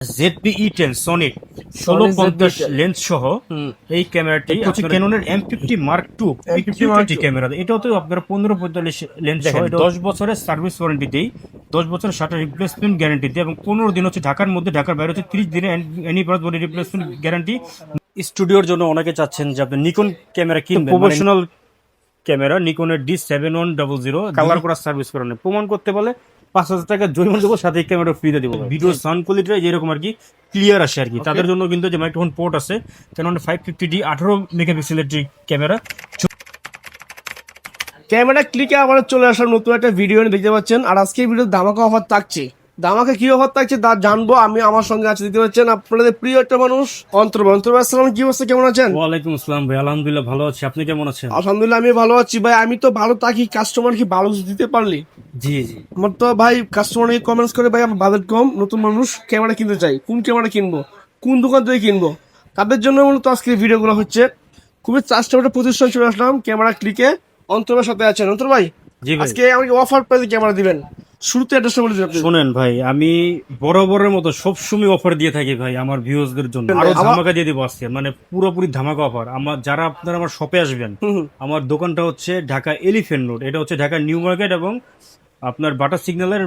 ZV-E10 Sonic 1650 lens সহ এই ক্যামেরাটি হচ্ছে ক্যাননের M50 Mark II P50 camera. এটাও তো আপনার 15-45 লেন্স সহ 10 বছরের সার্ভিস ওয়ারেন্টি দেই, 10 বছরের শাটার রিপ্লেসমেন্ট গ্যারান্টি দেই এবং 15 দিন হচ্ছে ঢাকার মধ্যে, ঢাকার বাইরে হচ্ছে 30 দিনের এনি বডি রিপ্লেসমেন্ট গ্যারান্টি। স্টুডিওর জন্য অনেকে চাচ্ছেন যে আপনি নিকন ক্যামেরা কিনবেন, প্রফেশনাল ক্যামেরা নিকনের D7100 কালার করা সার্ভিস করানো প্রমাণ করতে বলে 5,000 টাকা জরিমানা দেবো, সাথে ক্যামেরা ফ্রিতে দিব। ভিডিও সাউন্ড কোয়ালিটি যেরকম আর কি ক্লিয়ার আসে আর কি, তাদের জন্য কিন্তু যে মাইক্রোফোন পোর্ট আছে ক্যানন 550D 18 মেগাপিক্সেলের যে ক্যামেরা। ক্যামেরা ক্লিকে আবার চলে আসার নতুন একটা ভিডিও দেখতে পাচ্ছেন। আর আজকে ভিডিও ধামাকা অফার থাকছে। ধামাকা কি অফার থাকছে তা জানবো। আমি আমার সঙ্গে আছে, দিতে পাচ্ছেন আপনাদের প্রিয় একটা মানুষ অন্তর ভাই। অন্তর ভাই আসসালাম, কি অবস্থা, কেমন আছেন? ওয়ালাইকুম আসসালাম ভাই, আলহামদুলিল্লাহ ভালো আছি, আপনি কেমন আছেন? আলহামদুলিল্লাহ আমি ভালো আছি ভাই। আমি তো ভালো থাকি, কাস্টমার কি ভালো দিতে পারলি? জি জি, আমার তো ভাই কাস্টমার কমেন্টস করে ভাই আমার বাজেট কম, নতুন মানুষ ক্যামেরা কিনতে চাই, কোন ক্যামেরা কিনবো, কোন দোকান থেকে কিনবো, তাদের জন্য মূলত আজকে ভিডিওগুলো হচ্ছে। খুবই চাষটা প্রতিষ্ঠান চলে আসলাম ক্যামেরা ক্লিকে। অন্তর ভাইয়ের সাথে আছেন। অন্তর ভাই জি ভাই, আজকে আমাকে অফার প্রাইসে ক্যামেরা দিবেন, শুরুতে অ্যাড্রেসটা বলে দিবেন। শুনেন ভাই, আমি বরাবরের মতো সবসময় অফার দিয়ে থাকি ভাই আমার ভিউয়ার্সদের জন্য। আরো ধামাকা দিয়ে দিব আজকে, মানে পুরোপুরি ধামাকা অফার। আমার যারা আপনারা আমার শপে আসবেন, আমার দোকানটা হচ্ছে ঢাকা এলিফ্যান্ট রোড, এটা হচ্ছে ঢাকা নিউ মার্কেট এবং আপনার বাটার সিগন্যালের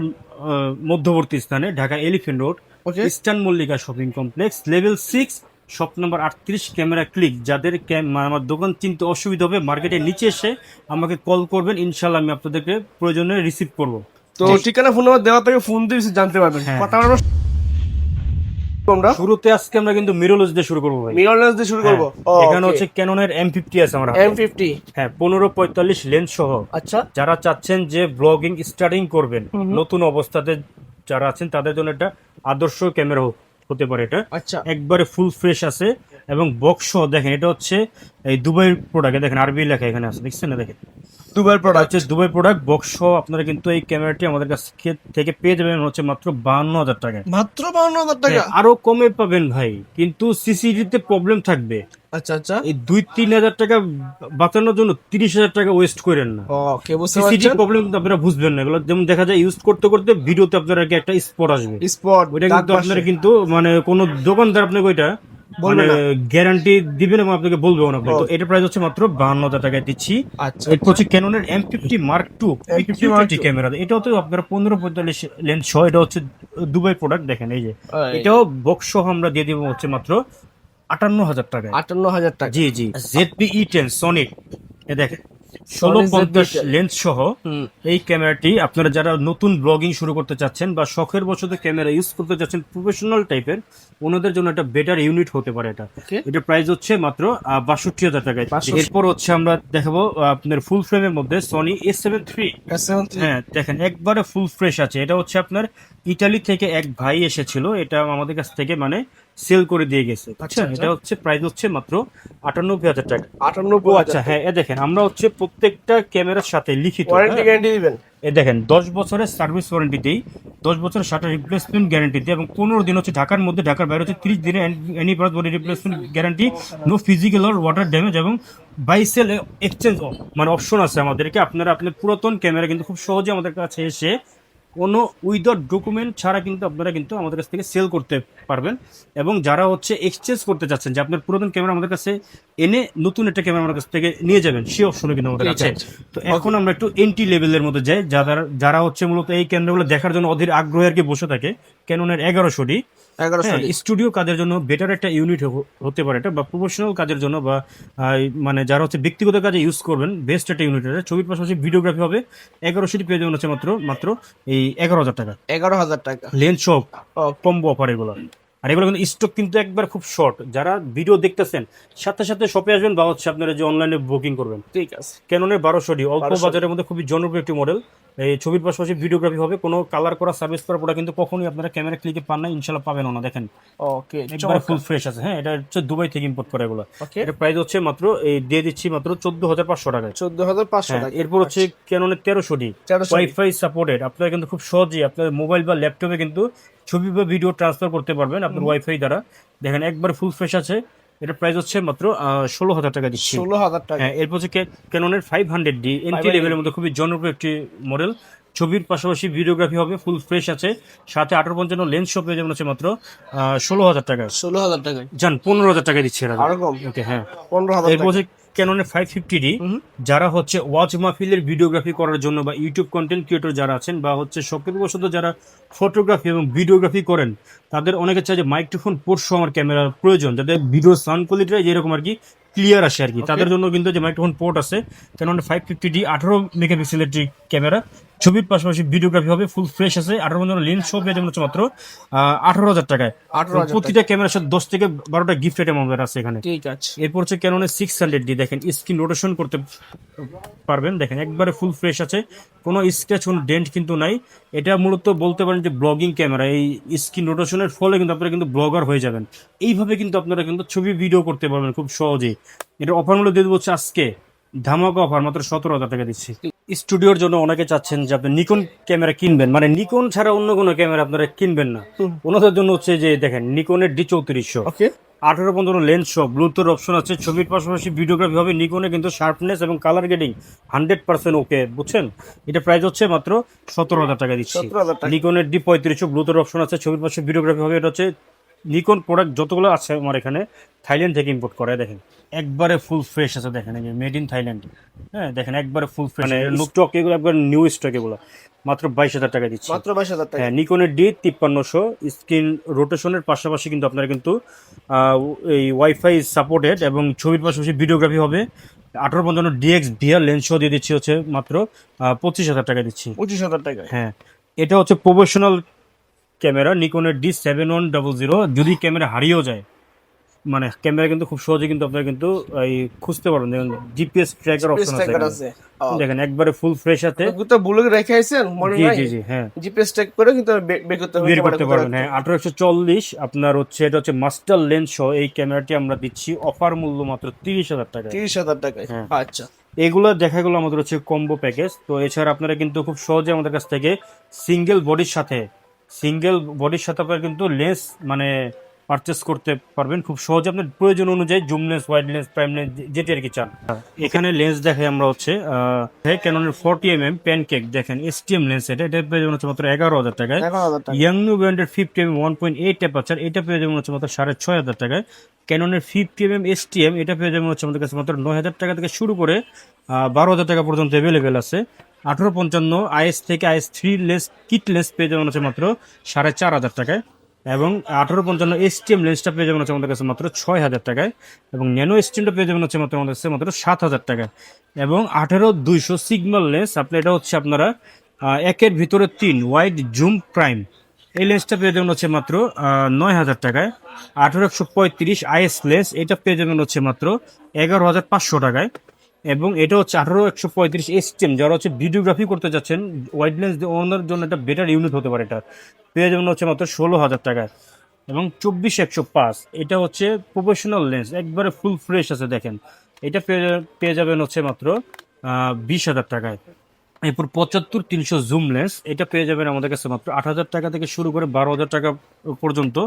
মধ্যবর্তী স্থানে, Dhaka elephant road, Okay. Eastern Mallika shopping complex, level 6, shop number 38, camera click. যাদের আমার দোকান চিনতে অসুবিধা হবে মার্কেটের নিচে এসে আমাকে কল করবেন, ইনশাল্লাহ আমি আপনাদেরকে প্রয়োজনে রিসিভ করবো। তো ঠিকানা ফোন নাম্বার দেওয়া থেকে ফোন দিয়ে জানতে পারবেন। হ্যাঁ। কথা বলবো আমরা শুরুতে আজকে আমরা কিন্তু মিররলেস দিয়ে শুরু করবো ভাই। মিররলেস দিয়ে শুরু করবো। হ্যাঁ, এখানে হচ্ছে ক্যাননের M50 আছে আমার হাতে। M50। হ্যাঁ, 15-45 লেন্স সহ। আচ্ছা, যারা চাচ্ছেন যে ব্লগিং স্টার্টিং করবেন নতুন অবস্থাতে যারা আছেন তাদের জন্য একটা আদর্শ ক্যামেরা হতে পারে এটা। আচ্ছা। একবারে ফুল ফ্রেশ আছে এবং বক্স সহ। দেখেন এটা হচ্ছে এই দুবাইয়ের প্রোডাক্ট, দেখেন আরবি লেখা এখানে আছে, দেখছেন না? দেখেন দুবার এটা প্রোডাক্ট। হচ্ছে দুবাই প্রোডাক্ট বক্স সহ। আপনারা কিন্তু এই ক্যামেরাটি আমাদের কাছ থেকে পেয়ে যাবেন হচ্ছে মাত্র 52,000 টাকায়। মাত্র 52,000 টাকা? হ্যাঁ, আরো কমে পাবেন ভাই, কিন্তু সিসিটিভিতে প্রবলেম থাকবে। আচ্ছা আচ্ছা। এই 2-3 হাজার টাকা বাঁচানোর জন্য 30,000 টাকা ওয়েস্ট করেন না। ওকে, বুঝতে সিসিটিভি পারছেন। প্রবলেম কিন্তু আপনারা বুঝবেন না। এগুলো যেমন দেখা যায় ইউজ করতে করতে ভিডিওতে আপনার আর কি একটা স্পট আসবে, স্পট ওইটা কিন্তু আপনারা কিন্তু মানে কোনো দোকানদার আপনাকে ওইটা মানে গ্যারান্টি দিবেন এবং আপনাকে বলবেও না। তো এটা প্রাইস হচ্ছে মাত্র 52,000 টাকায় দিচ্ছি। আচ্ছা। এরপর হচ্ছে ক্যাননের M50 Mark II P50 camera. এটাও তো আপনারা 15-45 লেন্স সহ, এটা হচ্ছে দুবাই প্রোডাক্ট। দেখেন এই যে এটাও বক্স সহ আমরা দিয়ে দিব হচ্ছে মাত্র 58,000 টাকায়। 58,000 টাকা? জি জি, ZV-E10 সনিক, এ দেখেন 1650 লেন্স সহ এই ক্যামেরাটি আপনারা যারা নতুন ব্লগিং শুরু করতে চাচ্ছেন বা শখের বশত ক্যামেরা ইউজ করতে চাচ্ছেন প্রফেশনাল টাইপের, ওনাদের জন্য একটা বেটার ইউনিট হতে পারে এটা। এটা প্রাইস হচ্ছে মাত্র 62,000 টাকায়। এরপর হচ্ছে আমরা দেখাবো আপনার ফুল ফ্রেমের মধ্যে সনি A7 III। হ্যাঁ দেখেন একবারে ফুল ফ্রেশ আছে। এটা হচ্ছে আপনার ইতালি থেকে এক ভাই এসেছিল, এটা আমাদের কাছ থেকে মানে সেল করে দিয়ে গেছে। আচ্ছা, এটা হচ্ছে প্রাইস হচ্ছে মাত্র 98,000 টাকা। 98,000? আচ্ছা হ্যাঁ, এ দেখেন আমরা হচ্ছে প্রত্যেকটা ক্যামেরার সাথে লিখিত ওয়ারেন্টি গ্যারান্টি দিবেন? এ দেখেন 10 বছরের সার্ভিস ওয়ারেন্টি দেই, 10 বছরের শাটার রিপ্লেসমেন্ট গ্যারান্টি দেই এবং 15 দিন হচ্ছে ঢাকার মধ্যে, ঢাকার বাইরে হচ্ছে 30 দিনের any body replacement guarantee. No physical or water damage এবং বাই সেল এক্সচেঞ্জ মানে অপশন আছে আমাদেরকে। আপনারা আপনার পুরাতন ক্যামেরা কিন্তু খুব সহজে আমাদের কাছে এসে কোনো উইদাউট ডকুমেন্ট ছাড়া কিন্তু আপনারা কিন্তু আমাদের কাছ থেকে সেল করতে পারবেন। এবং যারা হচ্ছে এক্সচেঞ্জ করতে চাচ্ছেন যে আপনার পুরাতন ক্যামেরা আমাদের কাছে এনে নতুন একটা ক্যামেরা আমাদের কাছ থেকে নিয়ে যাবেন, সেই অপশনও কিন্তু আমাদের আছে। তো এখন আমরা একটু এন্ট্রি লেভেলের মধ্যে যাই। যারা হচ্ছে মূলত এই ক্যামেরাগুলো দেখার জন্য অধীর আগ্রহে আর কি বসে থাকে, ক্যাননের 1100D স্টুডিও কাজের জন্য বেটার একটা ইউনিট হতে পারে এটা, বা প্রফেশনাল কাজের জন্য বা মানে যারা হচ্ছে ব্যক্তিগত কাজে ইউজ করবেন বেস্ট একটা ইউনিট। ছবির পাশাপাশি ভিডিওগ্রাফি হবে। 1100D পেয়ে যাবেন হচ্ছে মাত্র এই 11,000 টাকা। 11,000 টাকা লেন্স সহ কম্বো অফার এগুলো। আর এগুলো কিন্তু স্টক কিন্তু একবার খুব শর্ট। যারা ভিডিও দেখতেছেন সাথে সাথে শপে আসবেন বা হচ্ছে আপনারা যে অনলাইনে বুকিং করবেন। ঠিক আছে। ক্যাননের 1200D অল্প বাজারের মধ্যে খুবই জনপ্রিয় একটি মডেল। এই ছবির পাশাপাশি ভিডিওগ্রাফি হবে। কোনো কালার করা সার্ভিস করা প্রোডাক্ট কিন্তু কখনোই আপনারা ক্যামেরা ক্লিকে পান না, ইনশাল্লাহ পাবেন না। দেখেন ওকে, একবার ফুল ফ্রেশ আছে। হ্যাঁ, এটা হচ্ছে দুবাই থেকে ইম্পোর্ট করা এগুলো। ওকে। এটা প্রাইস হচ্ছে মাত্র এই দিয়ে দিচ্ছি মাত্র 14,500 টাকায়। 14,500 টাকা। এরপর হচ্ছে ক্যাননের 1300D ওয়াইফাই সাপোর্টেড। আপনারা কিন্তু খুব সহজেই আপনার মোবাইল বা ল্যাপটপে কিন্তু ছবি বা ভিডিও ট্রান্সফার করতে পারবেন আপনার ওয়াইফাই দ্বারা। দেখেন একবার ফুল ফ্রেশ আছে। এটা প্রাইস হচ্ছে মাত্র 16,000 টাকা দিচ্ছি। 16,000 টাকা। হ্যাঁ, এরপর হচ্ছে ক্যাননের 500D এন্ট্রি লেভেলের মধ্যে খুবই জনপ্রিয় একটি মডেল। ছবির পাশাপাশি ভিডিওগ্রাফি হবে, ফুল ফ্রেশ আছে, সাথে 1855 লেন্স শো পেয়ে যাবেন হচ্ছে মাত্র 16,000 টাকায়। 16,000 টাকায় জান 15,000 টাকা দিচ্ছে এরা। আরো কম? ওকে, হ্যাঁ। 15,000 এরপর টাকা। হচ্ছে ক্যাননের 550D, যারা হচ্ছে ওয়াচ মাহফিলের ভিডিওগ্রাফি করার জন্য বা ইউটিউব কন্টেন্ট ক্রিয়েটর যারা আছেন বা হচ্ছে শখের যারা ফটোগ্রাফি এবং ভিডিওগ্রাফি করেন, তাদের অনেকে চাই যে মাইক্রোফোন পোর্ট সহ আমার ক্যামেরার প্রয়োজন, যাদের ভিডিও সাউন্ড কোয়ালিটিটা যেরকম আর কি ক্লিয়ার আসে আর কি, তাদের জন্য কিন্তু যে মাইক্রোফোন পোর্ট আছে ক্যানন 550D 18 মেগাপিক্সেলের ক্যামেরা, ছবির পাশাপাশি ভিডিওগ্রাফি হবে, ফুল ফ্রেশ আছে, 18 লেন্স শো পেয়ে যাবেন হচ্ছে মাত্র 18,000 টাকায়। 18,000 প্রতিটা ক্যামেরার সাথে 10 থেকে 12টা গিফট আইটেম আমাদের আছে এখানে। ঠিক আছে। এরপর হচ্ছে ক্যাননের 600D, দেখেন স্ক্রিন রোটেশন করতে পারবেন, দেখেন একবারে ফুল ফ্রেশ আছে, কোনো স্ক্র্যাচ কোনো ডেন্ট কিন্তু নাই। এটা মূলত বলতে পারেন যে ব্লগিং ক্যামেরা, এই স্ক্রিন রোটেশনের ফলে কিন্তু আপনারা কিন্তু ব্লগার হয়ে যাবেন, এইভাবে কিন্তু আপনারা কিন্তু ছবি ভিডিও করতে পারবেন খুব সহজেই। এটা অফার মূল্য দিয়ে দেবো হচ্ছে আজকে ধামাকা অফার, মাত্র 17,000 টাকা দিচ্ছি। স্টুডিওর জন্য অনেকে চাচ্ছেন যে আপনি নিকন ক্যামেরা কিনবেন, মানে নিকন ছাড়া অন্য কোনো ক্যামেরা আপনারা কিনবেন না, ওনাদের জন্য হচ্ছে যে দেখেন নিকনের D3400, ওকে, 18-15 লেন্স সহ ব্লুটুথ অপশন আছে, ছবির পাশাপাশি ভিডিওগ্রাফি হবে। নিকনে কিন্তু শার্পনেস এবং কালার গ্রেডিং 100% ওকে, বুঝছেন। এটা প্রাইস হচ্ছে মাত্র 17,000 টাকা দিচ্ছি। 17,000 টাকা। নিকনের D3500 ব্লুটুথ অপশন আছে, ছবির পাশে ভিডিওগ্রাফি হবে। এটা হচ্ছে নিকন প্রোডাক্ট যতগুলো আছে আমার এখানে থাইল্যান্ড থেকে ইম্পোর্ট করে, দেখেন একবারে ফুল ফ্রেশ আছে, দেখেন এই যে মেড ইন থাইল্যান্ড, হ্যাঁ দেখেন একবারে ফুল ফ্রেশ, মানে স্টক এগুলো একবার নিউ স্টক, এগুলো মাত্র 22,000 টাকা দিচ্ছি। মাত্র 22,000 টাকা। হ্যাঁ, নিকনের D5300 স্ক্রিন রোটেশনের পাশাপাশি কিন্তু আপনারা কিন্তু এই ওয়াইফাই সাপোর্টেড এবং ছবির পাশাপাশি ভিডিওগ্রাফি হবে। 18-55 DX VR লেন্স সহ দিয়ে দিচ্ছি হচ্ছে মাত্র 25,000 টাকা দিচ্ছি। 25,000 টাকায়। হ্যাঁ, এটা হচ্ছে প্রফেশনাল ক্যামেরা নিকনের D7100, যদি ক্যামেরা হারিয়েও যায়, মানে ক্যামেরা কিন্তু খুব সহজে কিন্তু আপনারা কিন্তু এই খুঁজতে পারবেন, দেখেন জিপিএস ট্র্যাকার অপশন আছে ট্র্যাকার এখানে। আছে। দেখেন একবারে ফুল ফ্রেশ আছে। কিন্তু বুলকে রেখে আইছেন মনে জি নাই? জি জি, হ্যাঁ জিপিএস ট্র্যাক করে কিন্তু বের করতে হবে, বের করতে পারবেন। হ্যাঁ, 1840 আপনার হচ্ছে, এটা হচ্ছে মাস্টার লেন্স সহ এই ক্যামেরাটি আমরা দিচ্ছি অফার মূল্য মাত্র 30,000 টাকা। 30,000 টাকায়। হ্যাঁ। আচ্ছা, এগুলো দেখাগুলো আমাদের হচ্ছে কম্বো প্যাকেজ। তো এছাড়া আপনারা কিন্তু খুব সহজে আমাদের কাছ থেকে সিঙ্গেল বডির সাথে আপনারা কিন্তু লেন্স মানে পারচেস করতে পারবেন খুব সহজে, আপনার প্রয়োজন অনুযায়ী zoom lens, wide lens, prime lens, যেটি আর কি চান। এখানে লেন্স দেখাই আমরা হচ্ছে ক্যাননের 40mm প্যানকেক, দেখেন এসটিএম লেন্স, এটা পেয়ে যাবেন হচ্ছে মাত্র 11,000 টাকায়। 11,000 টাকা। ইয়াংনু ব্র্যান্ডের 50mm 1.8 অ্যাপারচার, এটা পেয়ে যাবেন হচ্ছে মাত্র 6,500 টাকায়। ক্যাননের 50mm STM, এটা পেয়ে যাবেন হচ্ছে আমাদের কাছে মাত্র 9,000 টাকা থেকে শুরু করে 12,000 টাকা পর্যন্ত অ্যাভেলেবেল আছে। 1855 IS থেকে IS3 লেন্স কিট লেন্স পেয়ে যাবেন হচ্ছে মাত্র 4,500 টাকায়, এবং 1855 STM লেন্সটা পেয়ে যাবেন হচ্ছে আমাদের কাছে মাত্র 6,000 টাকায়, এবং ন্যানো STMটা পেয়ে যাবেন হচ্ছে মাত্র আমাদের কাছে মাত্র 7,000 টাকায়, এবং 18-200 সিগমাল লেন্স, আপনি এটা হচ্ছে আপনারা একের ভিতরে 3 ওয়াইড জুম প্রাইম, এই লেন্সটা পেয়ে যাবেন হচ্ছে মাত্র 9,000 টাকায়। 1835 IS লেন্স, এটা পেয়ে যাবেন হচ্ছে মাত্র 11,500 টাকায়, এবং এটা হচ্ছে 1835 STM, যারা হচ্ছে ভিডিওগ্রাফি করতে যাচ্ছেন ওয়াইড লেন্স ওনার জন্য একটা বেটার ইউনিট হতে পারে, এটা পেয়ে যাবেন হচ্ছে মাত্র 16,000 টাকায়। এবং 24-105, এটা হচ্ছে প্রফেশনাল লেন্স, একবারে ফুল ফ্রেশ আছে, দেখেন এটা পেয়ে যাবেন হচ্ছে মাত্র 20,000 টাকায়। এরপর 75-300 জুম লেন্স, এটা পেয়ে যাবেন আমাদের কাছে মাত্র 8,000 টাকা থেকে শুরু করে 12,000 টাকা পর্যন্ত,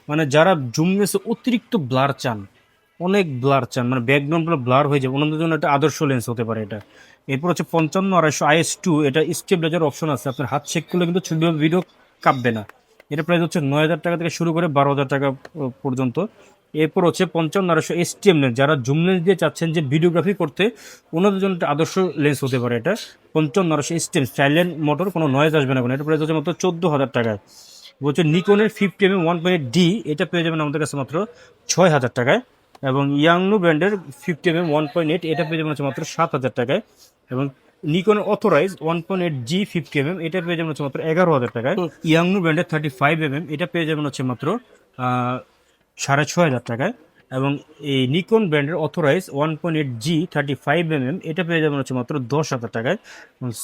মানে যারা জুম লেন্সে অতিরিক্ত ব্লার চান, অনেক ব্লার চান, মানে ব্যাকগ্রাউন্ডগুলো ব্লার হয়ে যাবে, ওনাদের জন্য একটা আদর্শ লেন্স হতে পারে এটা। এরপর হচ্ছে 55-250 IS2, এটা স্টেবিলাইজার অপশন আছে, আপনার হাত শেক করলে কিন্তু ছবি ভিডিও কাঁপবে না। এটা প্রাইস হচ্ছে 9,000 টাকা থেকে শুরু করে 12,000 টাকা পর্যন্ত। এরপর হচ্ছে 55-250 STM লেন্স, যারা জুম লেন্স দিয়ে চাচ্ছেন যে ভিডিওগ্রাফি করতে, ওনাদের জন্য একটা আদর্শ লেন্স হতে পারে এটা। 55-250 STM সাইলেন্ট মোটর, কোনো নয়েজ আসবে না কোনো, এটা প্রাইস হচ্ছে মাত্র 14,000 টাকায়। বলছে নিকনের 50mm 1.8D, এটা পেয়ে যাবেন আমাদের কাছে মাত্র 6,000 টাকায়, এবং ইয়াংনু ব্র্যান্ডের 50mm 1.8, এটা পেয়ে যাবেন হচ্ছে মাত্র 7,000 টাকায়, এবং নিকনের অথরাইজ 1.8G 50mm, এটা পেয়ে যাবেন হচ্ছে মাত্র 11,000 টাকায়। ইয়াংনু ব্র্যান্ডের 35mm, এটা পেয়ে যাবেন হচ্ছে মাত্র 6,500 টাকায়, এবং এই নিকন ব্র্যান্ডের অথরাইজ 1.8G 35mm, এটা পেয়ে যাবেন হচ্ছে মাত্র 10,000 টাকায়।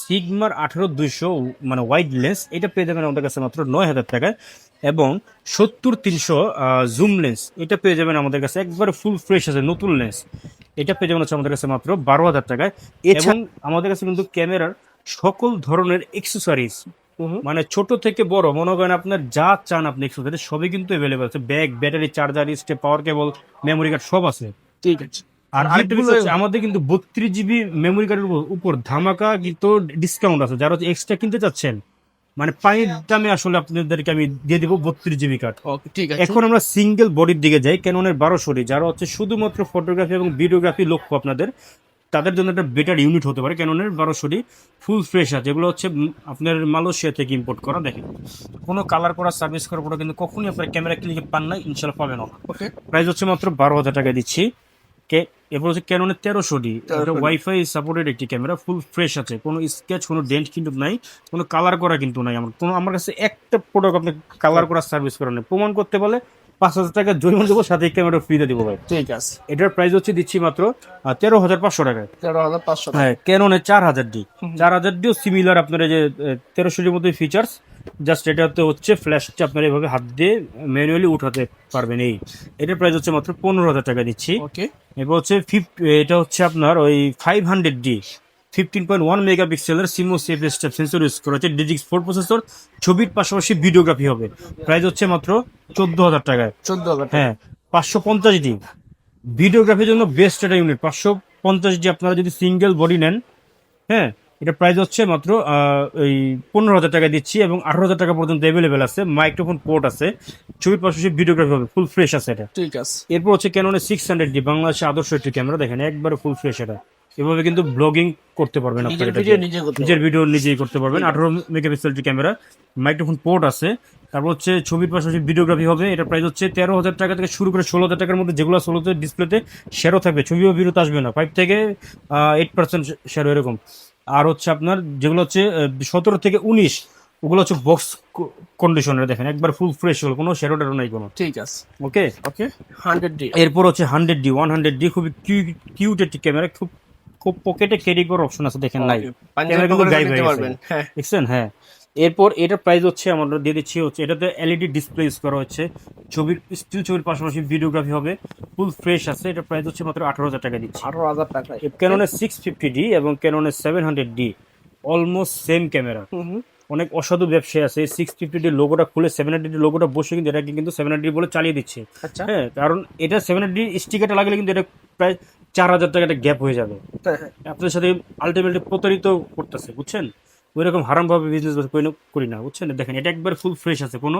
সিগমার 18-200 মানে ওয়াইড লেন্স, এটা পেয়ে যাবেন আমাদের কাছে মাত্র 9,000 টাকায়, এবং 70-300 জুম লেন্স, এটা পেয়ে যাবেন আমাদের কাছে একবারে ফুল ফ্রেশ আছে নতুন লেন্স, এটা পেয়ে যাবেন হচ্ছে আমাদের কাছে মাত্র 12,000 টাকায়। এছাড়া আমাদের কাছে কিন্তু ক্যামেরার সকল ধরনের এক্সেসরিজ, মানে ছোট থেকে বড়, মনে করেন আপনার যা চান আপনি এক্সেসরিজ সবই কিন্তু অ্যাভেলেবল আছে, ব্যাগ, ব্যাটারি, চার্জার, স্টে, পাওয়ার কেবল, মেমোরি কার্ড সব আছে। ঠিক আছে। আর আরেকটা বিষয় হচ্ছে, আমাদের কিন্তু 32 GB মেমোরি কার্ডের উপর ধামাকা কিন্তু ডিসকাউন্ট আছে। যারা এক্সট্রা কিনতে চাচ্ছেন, মানে পানির দামে আসলে আপনাদেরকে আমি দিয়ে দিব 32 GB কার্ড। ওকে ঠিক আছে। এখন আমরা সিঙ্গেল বডির দিকে যাই, ক্যাননের 1200D, যারা হচ্ছে শুধুমাত্র ফটোগ্রাফি এবং ভিডিওগ্রাফি লক্ষ্য আপনাদের, তাদের জন্য একটা বেটার ইউনিট হতে পারে ক্যাননের 1200D। ফুল ফ্রেশ আছে, যেগুলো হচ্ছে আপনার মালয়েশিয়া থেকে ইম্পোর্ট করা। দেখেন কোনো কালার করা সার্ভিস করার পরে কিন্তু কখনই আপনার ক্যামেরা ক্লিকে পান না, ইনশাল্লাহ পাবেন না। ওকে প্রাইস হচ্ছে মাত্র 12,000 টাকা দিচ্ছি। এরপর হচ্ছে ক্যাননের 1300D, এটা ওয়াইফাই সাপোর্টেড একটি ক্যামেরা, ফুল ফ্রেশ আছে, কোনো স্কেচ কোনো ডেন্ট কিন্তু নাই, কোনো কালার করা কিন্তু নাই। আমার কাছে একটা প্রোডাক্ট আপনি কালার করা সার্ভিস করা নেই, প্রমাণ করতে বলে 5,000 টাকা জরিমানা দেবো, সাথে ক্যামেরা ফ্রিতে দেবো ভাই। ঠিক আছে। এটার প্রাইস হচ্ছে দিচ্ছি মাত্র 13,500 টাকায়। 13,500 হ্যাঁ, ক্যাননের 4000D সিমিলার আপনার এই যে 1300 মধ্যে ফিচার্স, জাস্ট এটাতে হচ্ছে ফ্ল্যাশটা আপনার এভাবে হাত দিয়ে ম্যানুয়ালি উঠাতে পারবেন। এটার প্রাইস হচ্ছে মাত্র 15,000 টাকা দিচ্ছি। ওকে এবার হচ্ছে এটা হচ্ছে আপনার ওই 500D 15.1 মেগাপিক্সেলের সিমো সেফ স্টেপ সেন্সর ইউজ করা হচ্ছে, ডিজিক্স 4 প্রসেসর, ছবির পাশাপাশি ভিডিওগ্রাফি হবে। প্রাইস হচ্ছে মাত্র 14,000 টাকায়। 14,000। হ্যাঁ, 550D ভিডিওগ্রাফির জন্য বেস্ট একটা ইউনিট। 550D আপনারা যদি সিঙ্গেল বডি নেন, হ্যাঁ, এটা প্রাইস হচ্ছে মাত্র এই 15,000 টাকা দিচ্ছি, এবং 18,000 টাকা পর্যন্ত অ্যাভেলেবেল আছে। মাইক্রোফোন পোর্ট আছে, ছবির পাশাপাশি ভিডিওগ্রাফি হবে, ফুল ফ্রেশ আছে এটা। ঠিক আছে। এরপর হচ্ছে ক্যাননের 600D, বাংলাদেশে আদর্শ একটি ক্যামেরা, দেখেন একবারে ফুল ফ্রেশ এটা। এভাবে কিন্তু ব্লগিং করতে পারবেন, আপনার এটা নিজের ভিডিও নিজেই করতে পারবেন। 18 মেগাপিক্সেলটি ক্যামেরা, মাইক্রোফোন পোর্ট আছে। তারপর হচ্ছে ছবির পাশাপাশি ভিডিওগ্রাফি হবে। এটা প্রাইস হচ্ছে 13,000 টাকা থেকে শুরু করে 16,000 টাকার মধ্যে, যেগুলো 16তে ডিসপ্লেতে শেয়ারও থাকবে, ছবিও বিরত আসবে না, 5 থেকে 8% শেয়ার এরকম। আর হচ্ছে আপনার যেগুলো হচ্ছে 17 থেকে 19, ওগুলো হচ্ছে বক্স কন্ডিশনের, দেখেন একবার ফুল ফ্রেশ হলো, কোনো শেরো টেরো নাই কোনো। ঠিক আছে। ওকে ওকে 100D। এরপর হচ্ছে 100D খুবই কিউট একটি ক্যামেরা, খুব খুব পকেটে ক্যারি করার অপশন আছে, দেখেন নাই, ক্যামেরা কিন্তু গায়েব হয়ে গেছে, হ্যাঁ দেখছেন। হ্যাঁ, এরপর এটার প্রাইস হচ্ছে আমরা দিয়ে দিচ্ছি হচ্ছে, এটাতে এলইডি ডিসপ্লে ইউজ করা হচ্ছে, স্টিল ছবির পাশাপাশি ভিডিওগ্রাফি হবে, ফুল ফ্রেশ আছে। এটার প্রাইস হচ্ছে মাত্র 18,000 টাকা দিচ্ছি। 18,000 টাকায়। ক্যাননের 650D এবং ক্যাননের 700D অলমোস্ট সেম ক্যামেরা। অনেক অসাধু ব্যবসায়ী আছে 650D লোগোটা খুলে 700D লোগোটা বসে কিন্তু এটাকে কিন্তু 700D বলে চালিয়ে দিচ্ছে। আচ্ছা হ্যাঁ, কারণ এটা 700D স্টিকারটা লাগলে কিন্তু এটা প্রায় 4,000 টাকা একটা গ্যাপ হয়ে যাবে, আপনাদের সাথে আলটিমেটলি প্রতারিত করতেছে, বুঝছেন। ওইরকম হারামভাবে বিজনেস করি না, বুঝছেন। দেখেন এটা একবারে ফুল ফ্রেশ আছে, কোনো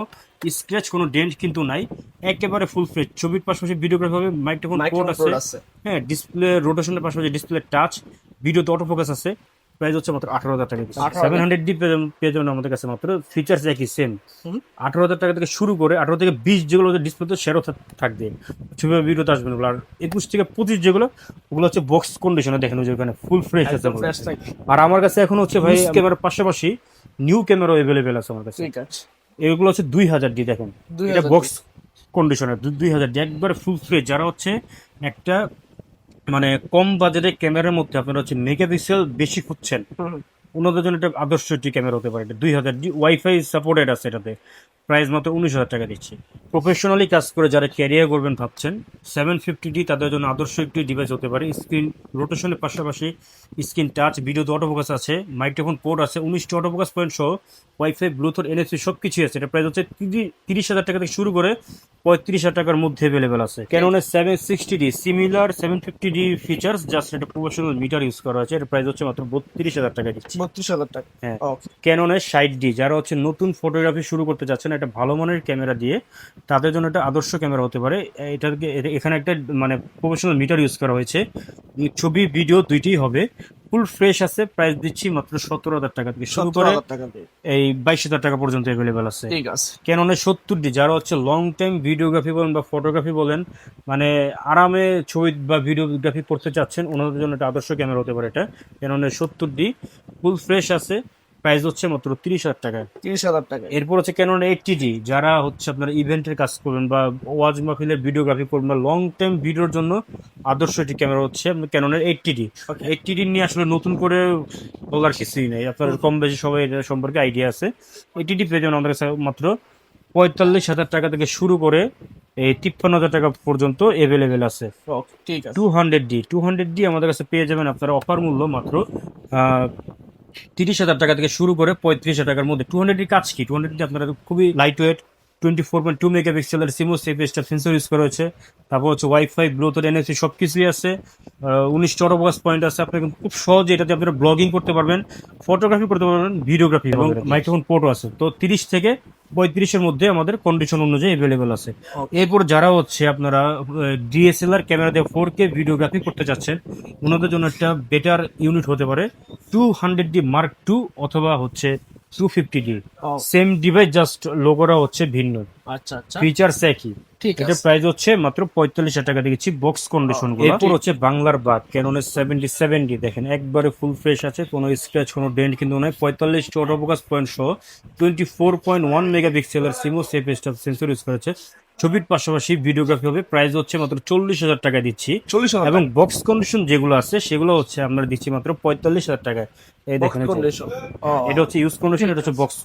স্ক্র্যাচ কোনো ডেন্ট কিন্তু নাই, একেবারে ফুল ফ্রেশ। ছবির পাশাপাশি ভিডিওগ্রাফি হবে, মাইক্রোফোন পোর্ট আছে, হ্যাঁ, ডিসপ্লে রোটেশনের পাশাপাশি ডিসপ্লে টাচ, ভিডিওতে অটো ফোকাস আছে। প্রাইস হচ্ছে মাত্র 18,000 টাকা। 700D পেয়ে যাবেন আমাদের কাছে, মাত্র ফিচার্স একই সেম। 18,000 টাকা থেকে শুরু করে 18 থেকে 20 যেগুলো ডিসপ্লেতে সেরও থাকবে, ছবি ভিডিওতে আসবে না। আর 21 থেকে 25 যেগুলো, ওগুলো হচ্ছে বক্স কন্ডিশনে, দেখেন ওই যে ওখানে ফুল ফ্রেশ আছে। আর আমার কাছে এখন হচ্ছে ভাই ক্যামেরার পাশাপাশি নিউ ক্যামেরা অ্যাভেলেবেল আছে আমার কাছে। এগুলো হচ্ছে 2000D, দেখেন এটা বক্স কন্ডিশনের 2000D, একবারে ফুল ফ্রেশ। যারা হচ্ছে একটা মানে কম বাজেটের ক্যামেরার মধ্যে আপনারা হচ্ছে মেগাপিক্সেল বেশি খুঁজছেন, ওনাদের জন্য এটা আদর্শ একটি ক্যামেরা হতে পারে। এটা 2000D ওয়াইফাই সাপোর্টেড আছে, এটাতে প্রাইস মাত্র 19,000 টাকা দিচ্ছি। প্রফেশনালি কাজ করে যারা ক্যারিয়ার করবেন ভাবছেন, 750D তাদের জন্য আদর্শ একটি ডিভাইস হতে পারে। স্ক্রিন রোটেশনের পাশাপাশি স্ক্রিন টাচ, ভিডিওতে অটোফোকাস আছে, মাইক্রোফোন পোর্ট আছে, 19টি অটোফোকাস পয়েন্ট সহ ওয়াইফাই ব্লুটুথ এনএফসি সব কিছুই আছে। এটা প্রাইস হচ্ছে 30,000 টাকা থেকে শুরু করে 35,000 টাকার মধ্যে অ্যাভেলেবেল আছে। ক্যাননের 760D similar 750D features, just এটা প্রফেশনাল মিটার ইউজ করা হয়েছে। এটা প্রাইস হচ্ছে মাত্র 32,000 টাকা দিচ্ছি। 32,000 টাকা। হ্যাঁ, ক্যাননের 60D যারা হচ্ছে নতুন ফটোগ্রাফি শুরু করতে যাচ্ছেন, একটা ভালো মানের ক্যামেরা দিয়ে, তাদের জন্য একটা আদর্শ ক্যামেরা হতে পারে। এখানে একটা মানে প্রফেশনাল মিটার ইউজ করা হয়েছে, ছবি ভিডিও দুইটিই হবে, ফুল ফ্রেশ আছে। প্রাইস দিচ্ছি মাত্র 17,000 টাকা থেকে শুরু করে এই 22,000 টাকা পর্যন্ত অ্যাভেলেবেল আছে। ঠিক আছে। ক্যাননের 70D যারা হচ্ছে লং টাইম ভিডিওগ্রাফি বলেন বা ফটোগ্রাফি বলেন, মানে আরামে ছবি বা ভিডিওগ্রাফি করতে চাচ্ছেন, ওনাদের জন্য একটা আদর্শ ক্যামেরা হতে পারে এটা। ক্যাননের 70D ফুল ফ্রেশ আছে, প্রাইস হচ্ছে মাত্র 30,000 টাকা। 30,000 টাকা। এরপর হচ্ছে ক্যানন 80D যারা হচ্ছে আপনার ইভেন্টের কাজ করবেন বা ওয়াজ মাহফিলের ভিডিওগ্রাফি করবেন বা লং টাইম ভিডিওর জন্য আদর্শ একটি ক্যামেরা হচ্ছে আপনার ক্যাননের 80D। 80D নিয়ে আসলে নতুন করে বলার কিছুই নেই, আপনার কম বেশি সবাই এটা সম্পর্কে আইডিয়া আছে। 80D পেয়ে যাবেন আমাদের কাছে মাত্র 45,000 টাকা থেকে শুরু করে এই 53,000 টাকা পর্যন্ত অ্যাভেলেবেল আছে। ঠিক আছে। 200D আমাদের কাছে পেয়ে যাবেন আপনারা অফার মূল্য মাত্র 30,000 টাকা থেকে শুরু করে 35,000 টাকার মধ্যে। 200D কাজ কি, 200D আপনারা খুবই লাইট ওয়েট, 24.2 মেগাপিক্সেলের সিমোস এফএসটা সেন্সর ইউজ করা হয়েছে। তারপর হচ্ছে ওয়াইফাই, ব্লুটুথ, এনএফসি সব কিছুই আছে। 19টা অটোফোকাস পয়েন্ট আছে। আপনি কিন্তু খুব সহজে এটাতে আপনারা ব্লগিং করতে পারবেন, ফটোগ্রাফি করতে পারবেন, ভিডিওগ্রাফি এবং মাইক্রোফোন পোর্টও আছে। তো 30 থেকে 35-এর মধ্যে আমাদের কন্ডিশন অনুযায়ী অ্যাভেলেবেল আছে। এরপর যারা হচ্ছে আপনারা ডিএসএলআর ক্যামেরা দিয়ে 4K ভিডিওগ্রাফি করতে চাচ্ছেন, ওনাদের জন্য একটা বেটার ইউনিট হতে পারে 200D Mark II অথবা হচ্ছে 250D। সেম ডিভাইস, জাস্ট লোগোটা হচ্ছে ভিন্ন, আচ্ছা আচ্ছা, ফিচার্স একই। ঠিক এটা আছে। প্রাইস হচ্ছে মাত্র 45,000 টাকা দিয়েছি বক্স কন্ডিশন গুলো। এরপর হচ্ছে বাংলার বাদ ক্যাননের 77D, দেখেন একবারে ফুল ফ্রেশ আছে, কোনো স্ক্র্যাচ কোনো ডেন্ট কিন্তু নয়। 45টা অটোফোকাস পয়েন্ট সহ 24.1 মেগাপিক্সেলের সিমোস এফএসটা সেন্সর ইউজ করেছে। ছবির পাশাপাশি ভিডিওগ্রাফি হবে। প্রাইস হচ্ছে মাত্র 40,000 টাকা দিচ্ছি। 40,000 এবং বক্স কন্ডিশন যেগুলো আছে সেগুলো হচ্ছে আমরা দিচ্ছি মাত্র 45,000 টাকায়। এই দেখেন, এই যে, কন্ডিশন। এটা হচ্ছে ইউজ কন্ডিশন, এটা হচ্ছে বক্স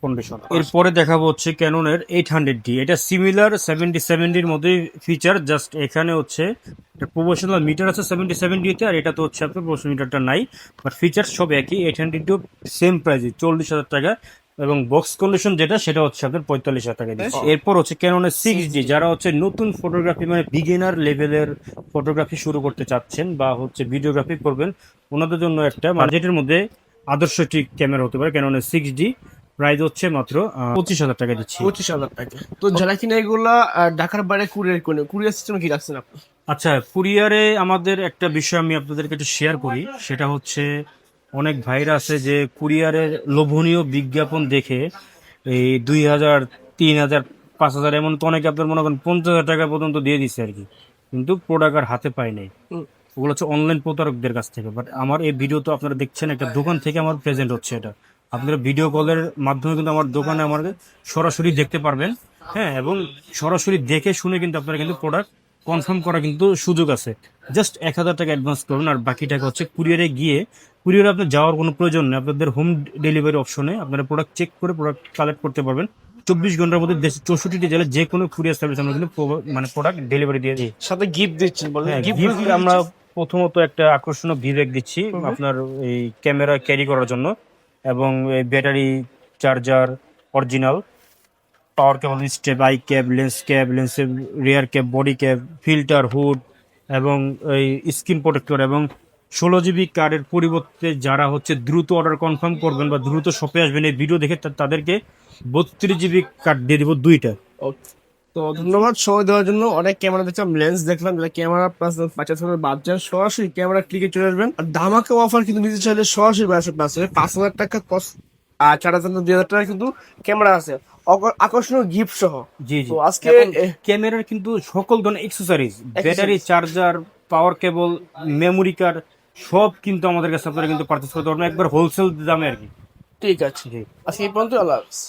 কন্ডিশন। এরপরে দেখাবো হচ্ছে ক্যাননের 800D। এটা সিমিলার 77Dর মধ্যে ফিচার, জাস্ট এখানে হচ্ছে প্রফেশনাল মিটার আছে 77Dতে, আর এটা তো হচ্ছে আপনার প্রফেশনাল মিটারটা নাই, বাট ফিচার সব একই। 800D সেম প্রাইসে 40,000 টাকা, এবং বক্স কন্ডিশন যেটা সেটা হচ্ছে আপনার 45,000 টাকা দিচ্ছে। এরপর হচ্ছে ক্যাননের 6D, যারা হচ্ছে নতুন ফটোগ্রাফি মানে বিগিনার লেভেলের ফটোগ্রাফি শুরু করতে চাচ্ছেন বা হচ্ছে ভিডিওগ্রাফি করবেন, ওনাদের জন্য একটা বাজেটের মধ্যে আদর্শ একটি ক্যামেরা হতে পারে ক্যাননের 6D। প্রাইস হচ্ছে মাত্র 25,000 টাকা দিচ্ছি। 25,000 টাকা। তো যারা কিনা এগুলা ঢাকার বাইরে কুরিয়ার করে, কুরিয়ার সিস্টেমে কি রাখছেন আপনি? আচ্ছা, কুরিয়ারে আমাদের একটা বিষয় আমি আপনাদেরকে একটু শেয়ার করি, সেটা হচ্ছে অনেক ভাইরা আছে যে কুরিয়ারের লোভনীয় বিজ্ঞাপন দেখে এই 2,000, 3,000, 5,000 এমন তো অনেকে আপনার মনে করেন 50,000 টাকা পর্যন্ত দিয়ে দিচ্ছে আর কি, কিন্তু প্রোডাক্ট আর হাতে পায় নাই। হুম। ওগুলো হচ্ছে অনলাইন প্রতারকদের কাছ থেকে। বাট আমার এই ভিডিও তো আপনারা দেখছেন একটা দোকান থেকে আমার প্রেজেন্ট হচ্ছে এটা। আপনারা ভিডিও কলের মাধ্যমে কিন্তু আমার দোকানে আমার সরাসরি দেখতে পারবেন। হ্যাঁ, এবং সরাসরি দেখে শুনে কিন্তু আপনারা কিন্তু প্রোডাক্ট কনফার্ম করা কিন্তু সুযোগ আছে। জাস্ট 1,000 টাকা অ্যাডভান্স করুন, আর বাকি টাকা হচ্ছে কুরিয়ারে গিয়ে, কুরিয়ারে আপনার যাওয়ার কোনো প্রয়োজন নেই। আপনাদের হোম ডেলিভারি অপশনে আপনারা প্রোডাক্ট চেক করে প্রোডাক্ট কালেক্ট করতে পারবেন। 24 ঘন্টার মধ্যে দেশের 64টি জেলায় যে কোনো কুরিয়ার সার্ভিস আমরা কিন্তু মানে প্রোডাক্ট ডেলিভারি দিয়ে দিই। সাথে গিফট দিচ্ছেন বলেন? হ্যাঁ, গিফট গিফট আমরা প্রথমত একটা আকর্ষণীয় বিবেক দিচ্ছি আপনার এই ক্যামেরা ক্যারি করার জন্য, এবং এই battery, charger, original power cable, step, eye cap, লেন্সের rear cap, body cap, filter, hood, এবং এই স্ক্রিন প্রোটেক্টর, এবং 16GB কার্ডের পরিবর্তে যারা হচ্ছে দ্রুত অর্ডার কনফার্ম করবেন বা দ্রুত শপে আসবেন এই ভিডিও দেখে, তাদেরকে 32GB কার্ড দিয়ে দিব 2টা। তো ধন্যবাদ সময় দেওয়ার জন্য। অনেক ক্যামেরা দেখলাম, লেন্স দেখলাম, ক্যামেরা প্লাস 50,000 বাজার সরাসরি ক্যামেরা ক্লিকে চলে আসবেন। আর ধামাকা অফার কিন্তু নিতে চাইলে সরাসরি বাসে পাশে 5,000 টাকা কস্ট, আর 4,000 2,000 টাকা কিন্তু ক্যামেরা আছে, আকর্ষণীয় গিফট সহ। জি জি, তো আজকে ক্যামেরার কিন্তু সকল ধরনের অ্যাক্সেসরিজ, ব্যাটারি, চার্জার, পাওয়ার কেবল, মেমোরি কার্ড সব কিন্তু আমাদের কাছে আপনারা কিন্তু পারচেস করতে পারবেন একবার হোলসেল দামে আর কি। ঠিক আছে, জি। আজকে এই পর্যন্ত, আল্লাহ হাফেজ।